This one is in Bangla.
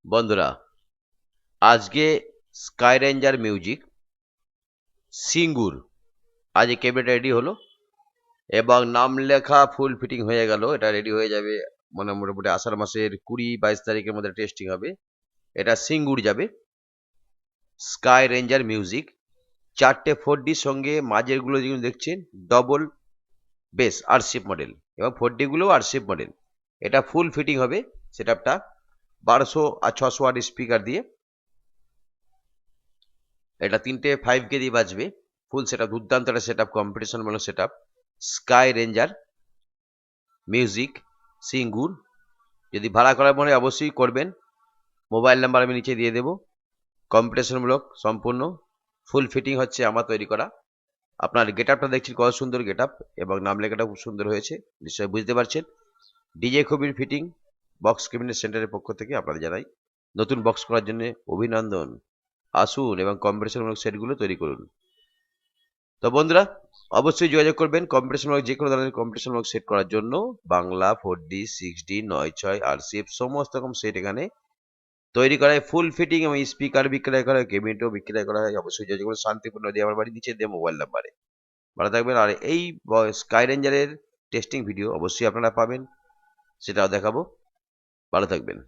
বন্ধুরা, আজকে স্কাই রেঞ্জার মিউজিক সিঙ্গুর আজ এই ক্যাবিনেট রেডি হলো এবং নাম লেখা ফুল ফিটিং হয়ে গেল। এটা রেডি হয়ে যাবে মোটামুটি আষাঢ় মাসের 20-22 তারিখের মধ্যে টেস্টিং হবে। এটা সিঙ্গুর যাবে স্কাই রেঞ্জার মিউজিক। 4টে 4D সঙ্গে মাঝের গুলো যেগুলো দেখছেন ডবল বেস আরসিএফ মডেল এবং 4D গুলো আরসিএফ মডেল। এটা ফুল ফিটিং হবে সেটআপটা 1200 আর 600 ওয়াট স্পিকার দিয়ে। এটা 3টে 5K দিয়ে বাজবে। ফুল সেটআপ, দুর্দান্ত একটা সেটআপ, কম্পিটিশন মূলক setup. Sky ranger music Singur. যদি ভাড়া করার মনে হয় অবশ্যই করবেন। মোবাইল নাম্বার আমি নিচে দিয়ে দেবো। কম্পিটিশনমূলক সম্পূর্ণ ফুল ফিটিং হচ্ছে আমার তৈরি করা। আপনার গেট আপটা দেখছেন কত সুন্দর গেট আপ এবং নাম লেখাটা খুব সুন্দর হয়েছে, নিশ্চয়ই বুঝতে পারছেন। ডিজে কবির ফিটিং বক্স ক্যাবিনেট সেন্টারের পক্ষ থেকে আপনাদের জানাই নতুন বক্স করার জন্য অভিনন্দন। আসুন এবং কম্পিটিশনমূলক সেটগুলো তৈরি করুন। তো বন্ধুরা, অবশ্যই যোগাযোগ করবেন কম্পিটিশনমূলক যে কোনো ধরনের কম্পিটিশনমূলক সেট করার জন্য। বাংলা 4D 6D 9/6 আরসিএফ সমস্ত রকম সেট এখানে তৈরি করা হয়। ফুল ফিটিং এবং স্পিকার বিক্রয় করা হয়, ক্যাবিনেটও বিক্রয় করা হয়। অবশ্যই যোগাযোগ করুন শান্তিপূর্ণ দিয়ে আমার বাড়ি নিচে দিয়ে মোবাইল নাম্বারে। ভালো থাকবেন। আর এই স্কাই রেঞ্জারের টেস্টিং ভিডিও অবশ্যই আপনারা পাবেন, সেটাও দেখাবো। ভালো থাকবেন।